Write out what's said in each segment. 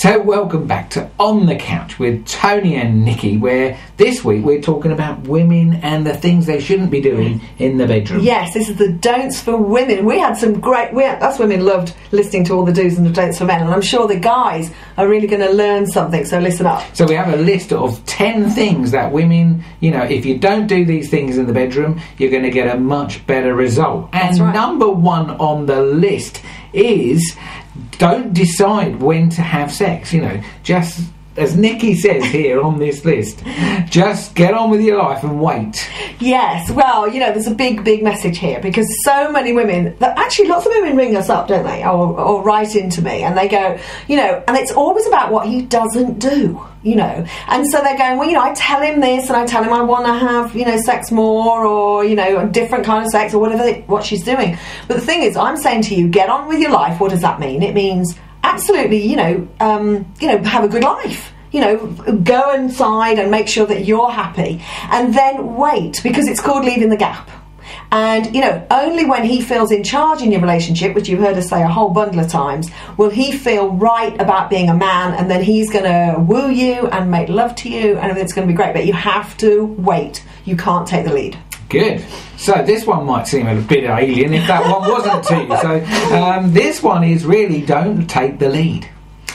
So welcome back to On the Couch with Tony and Nikki, where this week we're talking about women and the things they shouldn't be doing in the bedroom. Yes, this is the don'ts for women. We had some great... us women loved listening to all the do's and the don'ts for men, and I'm sure the guys are really going to learn something, so listen up. So we have a list of 10 things that women, if you don't do these things in the bedroom, you're going to get a much better result. And number one on the list is... don't decide when to have sex, just as Nikki says here on this list, just get on with your life and wait. Yes, well, there's a big message here, because so many women, actually lots of women ring us up, don't they, or write into me, and they go, and it's always about what he doesn't do. And so they're going, well, I tell him this and I tell him I want to have, sex more, or, a different kind of sex, or what she's doing. But the thing is, I'm saying to you, get on with your life. What does that mean? It means absolutely, have a good life. Go inside and make sure that you're happy, and then wait, because it's called leaving the gap. And, only when he feels in charge in your relationship, which you've heard us say a whole bundle of times, will he feel right about being a man, and then he's going to woo you and make love to you, and everything's going to be great. But you have to wait. You can't take the lead. Good. So this one might seem a bit alien if that one wasn't to you. So this one is really don't take the lead.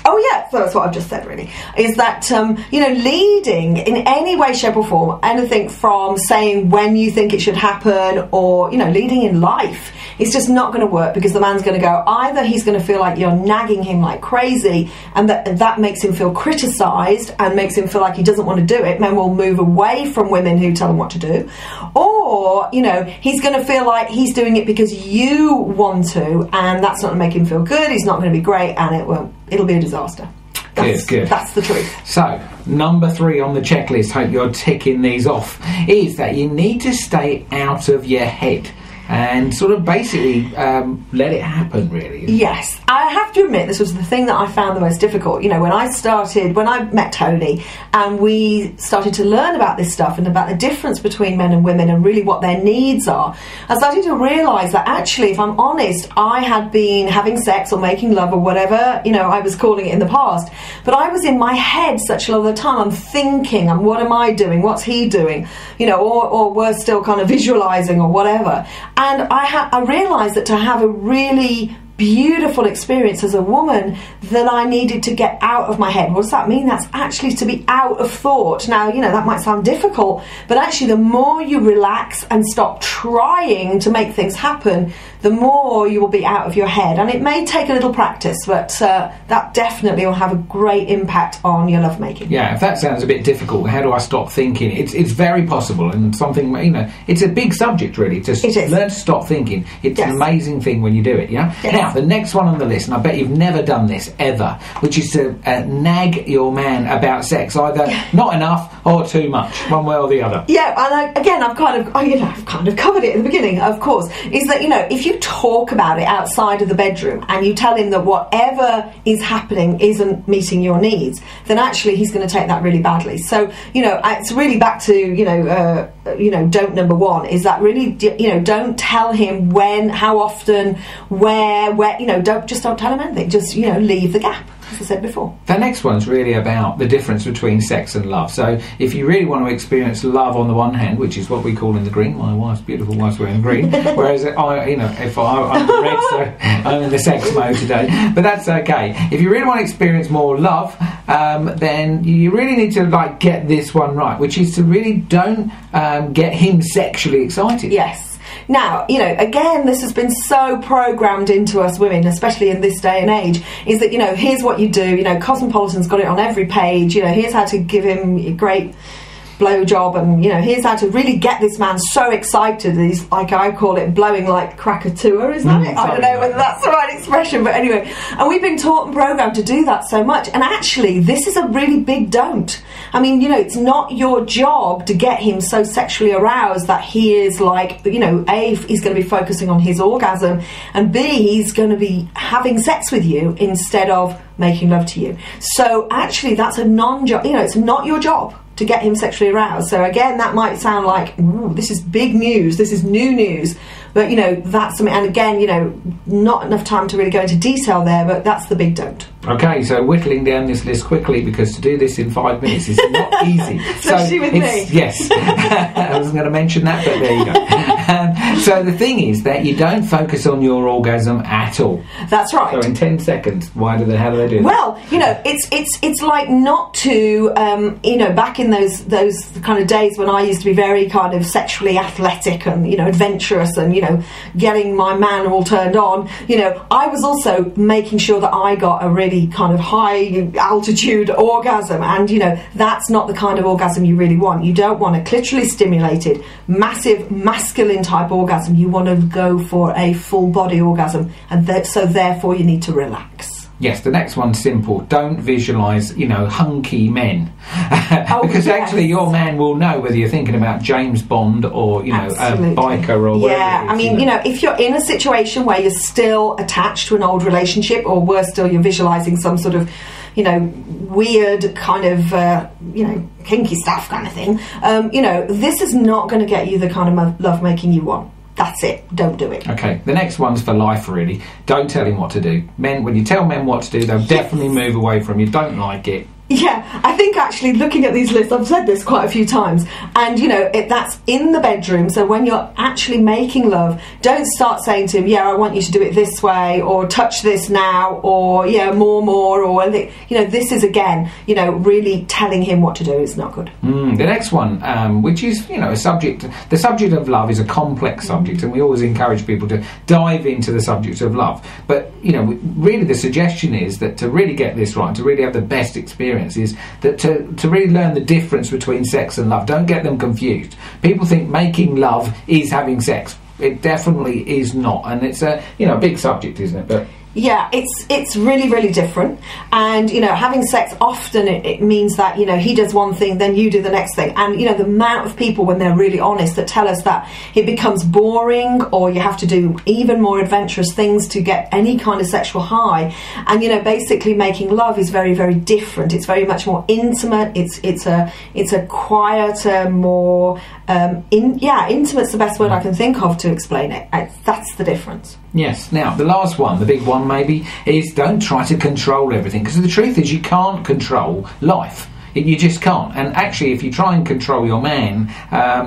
Oh yeah, so that's what I've just said really, is that, leading in any way, shape or form, anything from saying when you think it should happen, or, leading in life, it's just not going to work, because the man's going to go, either he's going to feel like you're nagging him like crazy, and that makes him feel criticised and makes him feel like he doesn't want to do it. Men will move away from women who tell him what to do. Or, he's going to feel like he's doing it because you want to, and that's not going to make him feel good, he's not going to be great, and it'll be a disaster. Good. That's the truth. So, number 3 on the checklist, hope you're ticking these off, is that you need to stay out of your head and sort of basically let it happen, really. Yes. I have to admit, this was the thing that I found the most difficult. When I met Tony and we started to learn about this stuff and about the difference between men and women and really what their needs are, I started to realise that actually, if I'm honest, I had been having sex or making love or whatever, I was calling it in the past, but I was in my head such a lot of the time. I'm thinking, what am I doing? What's he doing? Or worse still, kind of visualising or whatever. And I realised that to have a really beautiful experience as a woman, that I needed to get out of my head. What does that mean? That's actually to be out of thought. Now, that might sound difficult, but actually the more you relax and stop trying to make things happen, the more you will be out of your head. And it may take a little practice, but that definitely will have a great impact on your lovemaking. Yeah, if that sounds a bit difficult, how do I stop thinking? It's very possible, and something, it's a big subject, really, to learn to stop thinking. It's an amazing thing when you do it, yeah? Yes. Now, the next one on the list, and I bet you've never done this ever, which is to nag your man about sex, either not enough or too much, one way or the other. Yeah, and I've kind of covered it at the beginning, of course, is that, if you talk about it outside of the bedroom and you tell him that whatever is happening isn't meeting your needs, then actually he's going to take that really badly. So, it's really back to, don't number 1, is that really, don't tell him when, how often, where, don't tell him anything. Just, leave the gap, as I said before. The next one's really about the difference between sex and love. So if you really want to experience love on the one hand, which is what we call in the green, my beautiful wife's wearing green, whereas I'm red, so I'm in the sex mode today, but that's okay. If you really want to experience more love, then you really need to get this one right, which is to really don't get him sexually excited. Yes. Now, again, this has been so programmed into us women, especially in this day and age, is that, here's what you do, Cosmopolitan's got it on every page, here's how to give him a great blowjob, and here's how to really get this man so excited that he's, like I call it, blowing like Krakatoa, isn't it? I don't know whether that's the right expression, but anyway, and we've been taught and programmed to do that so much, and actually this is a really big don't. I mean, it's not your job to get him so sexually aroused that he is like, A, he's going to be focusing on his orgasm, and B, he's going to be having sex with you instead of making love to you. So actually that's a non-job, it's not your job to get him sexually aroused. So again, that might sound like, ooh, this is big news, this is new news, but that's something, and again, not enough time to really go into detail there, but that's the big don't. Okay, so whittling down this list quickly, because to do this in 5 minutes is not easy. Especially with me. Yes. I wasn't going to mention that, but there you go. So the thing is that you don't focus on your orgasm at all. That's right. So in 10 seconds, how do they do that? Well, it's like not to, back in those kind of days when I used to be very kind of sexually athletic and, adventurous and, getting my man all turned on, I was also making sure that I got a really kind of high altitude orgasm, and that's not the kind of orgasm you really want. You don't want a clitorally stimulated, massive masculine type orgasm. You want to go for a full body orgasm, and so therefore you need to relax. Yes, the next one's simple. Don't visualise, hunky men. Because actually your man will know whether you're thinking about James Bond or, a biker or whatever. Yeah, I mean, if you're in a situation where you're still attached to an old relationship, or worse still, you're visualising some sort of, weird kind of, kinky stuff kind of thing, this is not going to get you the kind of love-making you want. That's it. Don't do it. Okay. The next one's for life, really. Don't tell him what to do. Men, when you tell men what to do, they'll definitely move away from you. Don't like it. Yeah, I think actually looking at these lists, I've said this quite a few times, and that's in the bedroom. So when you're actually making love, don't start saying to him, I want you to do it this way, or touch this now, or more, or this is again, really telling him what to do is not good. The next one, which is, a subject, the subject of love is a complex subject, and we always encourage people to dive into the subject of love. But, really the suggestion is that to really get this right, to really have the best experience, is that to really learn the difference between sex and love. Don't get them confused. People think making love is having sex. It definitely is not, and it's a big subject, isn't it? But yeah, it's really, really different. And, having sex often, it means that, he does one thing, then you do the next thing. And, the amount of people, when they're really honest, that tell us that it becomes boring, or you have to do even more adventurous things to get any kind of sexual high. And, basically making love is very, very different. It's very much more intimate. It's a quieter, more, intimate's the best word I can think of to explain it. That's the difference. Yes. Now, the last one, the big one maybe, is don't try to control everything, because the truth is you can't control life. You just can't. And actually, if you try and control your man,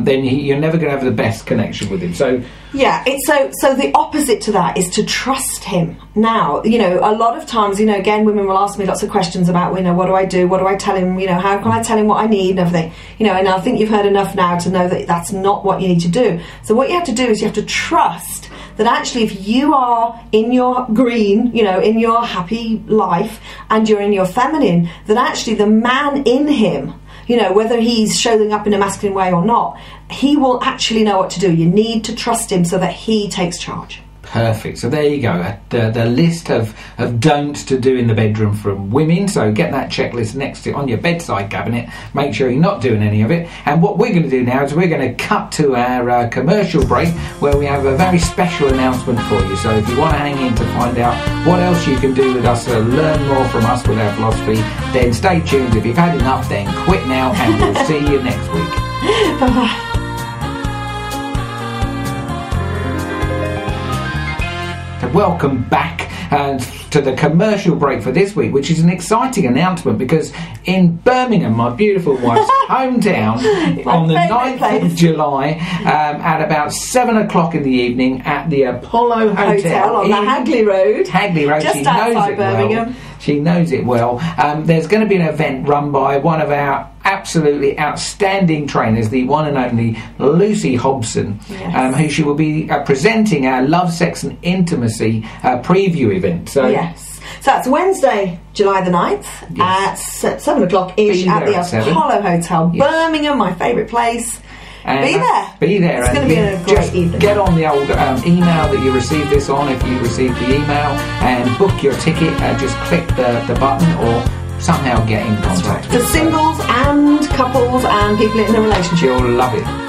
then you're never going to have the best connection with him. So yeah, it's so the opposite to that is to trust him. Now, a lot of times, again, women will ask me lots of questions about, what do I do? What do I tell him? How can I tell him what I need and everything? And I think you've heard enough now to know that that's not what you need to do. So what you have to do is you have to trust that actually if you are in your green, in your happy life, and you're in your feminine, that actually the man in him, whether he's showing up in a masculine way or not, he will actually know what to do. You need to trust him so that he takes charge. Perfect. So there you go. The list of don'ts to do in the bedroom from women. So get that checklist next to on your bedside cabinet. Make sure you're not doing any of it. And what we're going to do now is we're going to cut to our commercial break, where we have a very special announcement for you. So if you want to hang in to find out what else you can do with us, learn more from us with our philosophy, then stay tuned. If you've had enough, then quit now, and we'll see you next week. Bye-bye. Welcome back to the commercial break for this week, which is an exciting announcement, because in Birmingham, my beautiful wife's hometown, on the 9th of July, at about 7 o'clock in the evening at the Apollo Hotel on the Hagley Road. Just outside Birmingham. She knows it well. There's going to be an event run by one of our absolutely outstanding trainers, the one and only Lucy Hobson, who she will be presenting our Love, Sex and Intimacy preview event. So yes. So that's Wednesday, July the 9th, at 7 o'clock-ish at the Apollo Hotel, Birmingham, my favourite place. Be there. It's going to be a great evening. Get on the old email that you received this on, if you received the email, and book your ticket. Just click the button, or somehow get in contact with us. For singles and couples and people in a relationship. You'll love it.